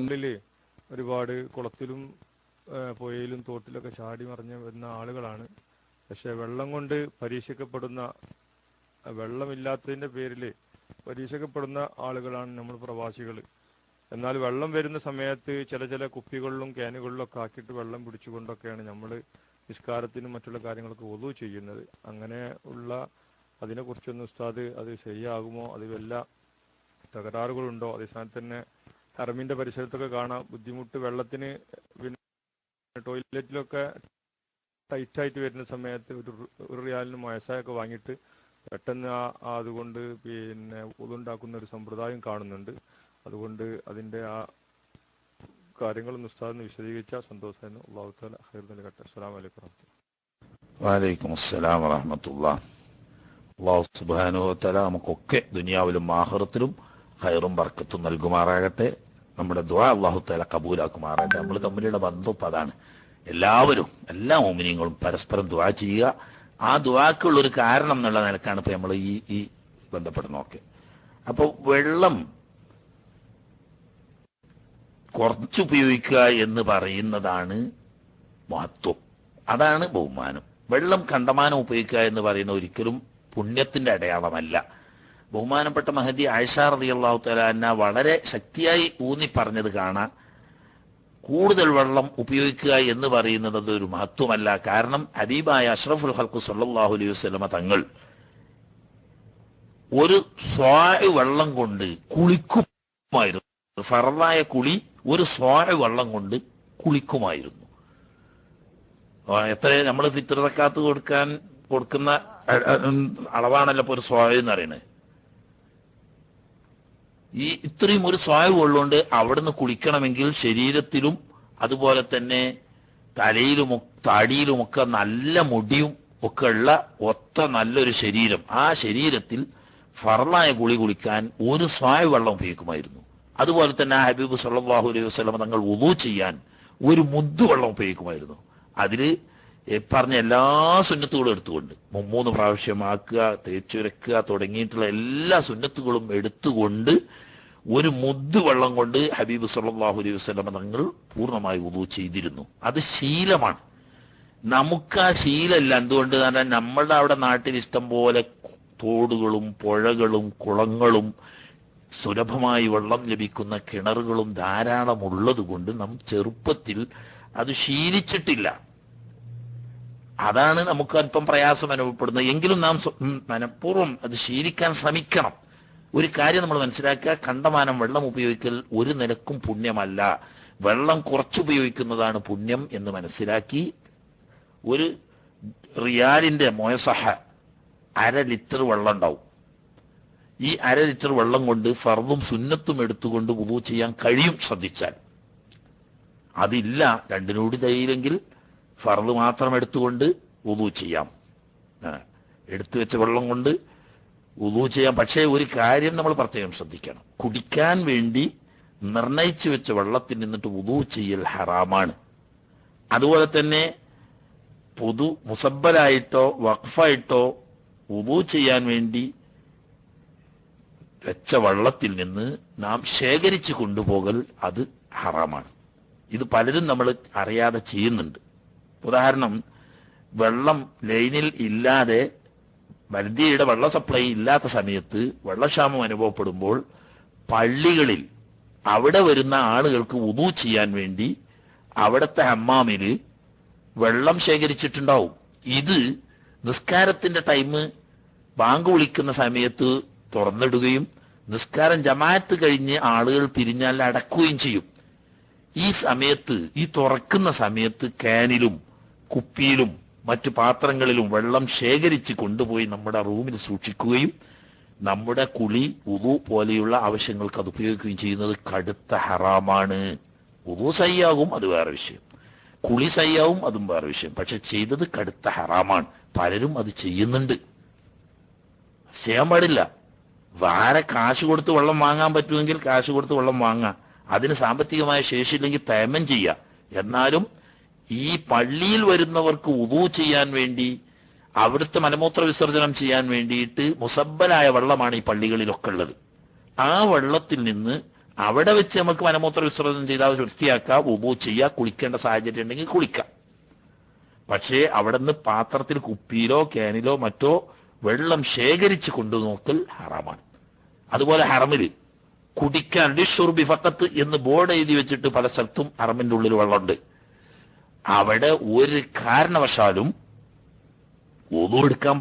വെള്ളില് ഒരുപാട് കുളത്തിലും പുഴയിലും തോട്ടിലൊക്കെ ചാടി മറിഞ്ഞ് വരുന്ന ആളുകളാണ്. പക്ഷെ വെള്ളം കൊണ്ട് പരീക്ഷിക്കപ്പെടുന്ന, വെള്ളമില്ലാത്തതിൻ്റെ പേരിൽ പരീക്ഷിക്കപ്പെടുന്ന ആളുകളാണ് നമ്മൾ പ്രവാസികൾ. എന്നാൽ വെള്ളം വരുന്ന സമയത്ത് ചില കുപ്പികളിലും ക്യാനുകളിലും ഒക്കെ ആക്കിയിട്ട് വെള്ളം പിടിച്ചുകൊണ്ടൊക്കെയാണ് നമ്മൾ നിസ്കാരത്തിനും മറ്റുള്ള കാര്യങ്ങൾക്ക് വുളു ചെയ്യുന്നത്. അങ്ങനെ ഉള്ള അതിനെക്കുറിച്ചൊന്ന് ഉസ്താദ്, അത് ശരിയാകുമോ, അത് വല്ല തകരാറുകളുണ്ടോ? അതേസമയത്ത് തന്നെ ഹറമിൻ്റെ പരിസരത്തൊക്കെ കാണാം ബുദ്ധിമുട്ട്, വെള്ളത്തിന് പിന്നെ ടോയ്ലറ്റിലൊക്കെ ടൈറ്റായിട്ട് വരുന്ന സമയത്ത് ഒരു റിയാലിന് മയസായൊക്കെ വാങ്ങിയിട്ട് പെട്ടെന്ന് അതുകൊണ്ട് പിന്നെ ഉതുണ്ടാക്കുന്ന ഒരു സമ്പ്രദായം കാണുന്നുണ്ട്. അതുകൊണ്ട് അതിൻ്റെ കാര്യങ്ങളൊന്ന് ഉസ്താദിന് വിശദീകരിച്ചാൽ സന്തോഷമായിരുന്നു. അല്ലാഹു തആല ഖൈർ നൽകട്ടെ. അസ്സലാമു അലൈക്കും വറഹ്മത്തുള്ളാഹി. വഅലൈക്കും അസ്സലാം വറഹ്മത്തുള്ളാഹി. അല്ലാഹു സുബ്ഹാനഹു വ തആല നമുക്കൊക്കെ ദുനിയാവിലും ആഖിറത്തിലും ഖൈറും ബർക്കത്തും നൽകുമാറാകട്ടെ. നമ്മുടെ ദുആ അല്ലാഹു തആല കബൂലാക്കുമാറാകട്ടെ. നമ്മൾ തമ്മിലുള്ള ബന്ധം അതാണ്. എല്ലാവരും, എല്ലാ മുഅ്മിനീങ്ങളും പരസ്പരം ദുആ ചെയ്യുക. ആ ദുആക്കുള്ളൊരു കാരണം എന്നുള്ള നിലക്കാണ് ഇപ്പോൾ നമ്മൾ ഈ ബന്ധപ്പെടുന്നതൊക്കെ. അപ്പോൾ വെള്ളം കുറച്ചുപയോഗിക്കുക എന്ന് പറയുന്നതാണ് മഹത്വം, അതാണ് ബഹുമാനം. വെള്ളം കണ്ടമാനം ഉപയോഗിക്കുക എന്ന് പറയുന്ന ഒരിക്കലും പുണ്യത്തിന്റെ അടയാളമല്ല. ബഹുമാനപ്പെട്ട മഹദി ആയിഷ റളിയല്ലാഹു തആല അൻഹ വളരെ ശക്തിയായി ഊന്നി പറഞ്ഞത് കാണാം. കൂടുതൽ വെള്ളം ഉപയോഗിക്കുക എന്ന് പറയുന്നത് അതൊരു മഹത്വമല്ല. കാരണം ഹബീബായ അഷ്റഫുൽ ഖൽഖ് സ്വല്ലല്ലാഹു അലൈഹി വസല്ലമ തങ്ങൾ ഒരു സ്വാഅ് വെള്ളം കൊണ്ട് കുളിക്കുമായിരുന്നു. ഫർളായ കുളി ഒരു സ്വാഅ് വെള്ളം കൊണ്ട് കുളിക്കുമായിരുന്നു. എത്ര നമ്മൾ ഫിത്ർ സക്കാത്ത് കൊടുക്കുന്ന അളവാണല്ലോ ഇപ്പോൾ ഒരു സ്വാഅ് എന്ന് പറയുന്നത്. ഇത്രയും ഒരു സ്വാഅ് വെള്ളമുണ്ട് അവിടുന്ന് കുളിക്കണമെങ്കിൽ ശരീരത്തിലും അതുപോലെ തന്നെ തലയിലും താടിയിലുമൊക്കെ നല്ല മുടിയും ഒക്കെ ഉള്ള ഒത്ത നല്ലൊരു ശരീരം. ആ ശരീരത്തിൽ ഫർളായ കുളിക്കാൻ ഒരു സ്വാഅ് വെള്ളം ഉപയോഗിക്കുമായിരുന്നു. അതുപോലെ തന്നെ ആ ഹബീബ് സല്ലല്ലാഹു അലൈഹി വസല്ലം തങ്ങൾ വുളു ചെയ്യാൻ ഒരു മുദ്ദ് വെള്ളം ഉപയോഗിക്കുമായിരുന്നു. അതിൽ പറഞ്ഞ എല്ലാ സുന്നത്തുകളും എടുത്തുകൊണ്ട് 3 പ്രാവശ്യം ആക്കുക, തേച്ചുരക്കുക തുടങ്ങിയിട്ടുള്ള എല്ലാ സുന്നത്തുകളും എടുത്തുകൊണ്ട് ഒരു മുദ്ദ് വെള്ളം കൊണ്ട് ഹബീബ് സല്ലല്ലാഹു അലൈഹി വസല്ലം തങ്ങൾ പൂർണ്ണമായി വുളു ചെയ്തിരുന്നു. അത് ശീലമാണ്. നമുക്ക് ആ ശീലമല്ല. എന്തുകൊണ്ട്? കാരണം നമ്മളുടെ അവിടെ നാട്ടിൽ ഇഷ്ടം പോലെ തോടുകളും പുഴകളും കുളങ്ങളും സുലഭമായി വെള്ളം ലഭിക്കുന്ന കിണറുകളും ധാരാളം ഉള്ളത് കൊണ്ട് നാം ചെറുപ്പത്തിൽ അത് ശീലിച്ചിട്ടില്ല. അതാണ് നമുക്ക് അല്പം പ്രയാസം അനുഭവപ്പെടുന്നത്. എങ്കിലും നാം മനഃപൂർവ്വം അത് ശീലിക്കാൻ ശ്രമിക്കണം. ഒരു കാര്യം നമ്മൾ മനസ്സിലാക്കുക, കണ്ടമാനം വെള്ളം ഉപയോഗിക്കൽ ഒരു നിലക്കും പുണ്യമല്ല. വെള്ളം കുറച്ചുപയോഗിക്കുന്നതാണ് പുണ്യം എന്ന് മനസ്സിലാക്കി ഒരു റിയാലിന്റെ മൊയസഹ 1/2 ലിറ്റർ വെള്ളം ഉണ്ടാവും. ഈ 1/2 ലിറ്റർ വെള്ളം കൊണ്ട് ഫർദും സുന്നത്തും എടുത്തുകൊണ്ട് വുളു ചെയ്യാൻ കഴിയും ശ്രദ്ധിച്ചാൽ. അതില്ല, രണ്ടിനോട് കഴിയില്ലെങ്കിൽ ഫർദ് മാത്രം എടുത്തുകൊണ്ട് വുളു ചെയ്യാം. എടുത്തു വെച്ച വെള്ളം കൊണ്ട് വുളു ചെയ്യാം. പക്ഷേ ഒരു കാര്യം നമ്മൾ പ്രത്യേകം ശ്രദ്ധിക്കണം. കുടിക്കാൻ വേണ്ടി നിർണയിച്ചു വെച്ച വെള്ളത്തിൽ നിന്നിട്ട് വുളു ചെയ്യൽ ഹറാമാണ്. അതുപോലെ തന്നെ മുസബ്ബലായിട്ടോ വഖഫായിട്ടോ വുളു ചെയ്യാൻ വേണ്ടി വെച്ച വെള്ളത്തിൽ നിന്ന് നാം ശേഖരിച്ചു കൊണ്ടുപോകൽ അത് ഹറാമാണ്. ഇത് പലരും നമ്മൾ അറിയാതെ ചെയ്യുന്നുണ്ട്. ഉദാഹരണം, വെള്ളം ലൈനിൽ ഇല്ലാതെ ബൽദിയയുടെ വെള്ള സപ്ലൈ ഇല്ലാത്ത സമയത്ത് വെള്ളക്ഷാമം അനുഭവപ്പെടുമ്പോൾ പള്ളികളിൽ അവിടെ വരുന്ന ആളുകൾക്ക് വുളു ചെയ്യാൻ വേണ്ടി അവിടുത്തെ ഹമ്മാമില് വെള്ളം ശേഖരിച്ചിട്ടുണ്ടാവും. ഇത് നിസ്കാരത്തിന്റെ ടൈം ബാങ്ക് വിളിക്കുന്ന സമയത്ത് തുറന്നിടുകയും നിസ്കാരം ജമാഅത്ത് കഴിഞ്ഞ് ആളുകൾ പിരിഞ്ഞാൽ അടക്കുകയും ചെയ്യും. ഈ സമയത്ത്, ഈ തുറക്കുന്ന സമയത്ത് ക്യാനിലും കുപ്പിയിലും മറ്റു പാത്രങ്ങളിലും വെള്ളം ശേഖരിച്ച് കൊണ്ടുപോയി നമ്മുടെ റൂമിൽ സൂക്ഷിക്കുകയും നമ്മുടെ കുളി വുളു പോലെയുള്ള ആവശ്യങ്ങൾക്ക് അത് ഉപയോഗിക്കുകയും ചെയ്യുന്നത് കടുത്ത ഹറാമാണ്. വുളു സയ്യാകും, അത് വേറെ വിഷയം. കുളി സയ്യാവും, അതും വേറെ വിഷയം. പക്ഷെ ചെയ്തത് കടുത്ത ഹറാമാണ്. പലരും അത് ചെയ്യുന്നുണ്ട്. ചെയ്യാൻ പാടില്ല. വേറെ കാശ് കൊടുത്ത് വെള്ളം വാങ്ങാൻ പറ്റുമെങ്കിൽ കാശ് കൊടുത്ത് വെള്ളം വാങ്ങാം. അതിന് സാമ്പത്തികമായ ശേഷിയില്ലെങ്കിൽ തേമം ചെയ്യാം. എന്നാലും ഈ പള്ളിയിൽ വരുന്നവർക്ക് വുളു ചെയ്യാൻ വേണ്ടി, അവിടുത്തെ മലമൂത്ര വിസർജനം ചെയ്യാൻ വേണ്ടിയിട്ട് മുസബ്ബലായ വെള്ളമാണ് ഈ പള്ളികളിലൊക്കെ ഉള്ളത്. ആ വെള്ളത്തിൽ നിന്ന് അവിടെ വെച്ച് നമുക്ക് മലമൂത്ര വിസർജനം ചെയ്താൽ വൃത്തിയാക്കാം, വുളു ചെയ്യുക, കുളിക്കേണ്ട സാഹചര്യം ഉണ്ടെങ്കിൽ കുളിക്കാം. പക്ഷേ അവിടെ നിന്ന് പാത്രത്തിൽ കുപ്പിയിലോ ക്യാനിലോ മറ്റോ വെള്ളം ശേഖരിച്ച് കൊണ്ടു നോക്കൽ ഹറാമാണ്. അതുപോലെ ഹറമില് കുടിക്കാൻ ലിഷുർബി ഫഖത്ത് എന്ന് ബോർഡ് എഴുതി വെച്ചിട്ട് പല സ്ഥലത്തും ഹറമിന്റെ ഉള്ളിൽ വെള്ളമുണ്ട്. അവിടെ ഒരു കാരണവശാലും വുളു എടുക്കാൻ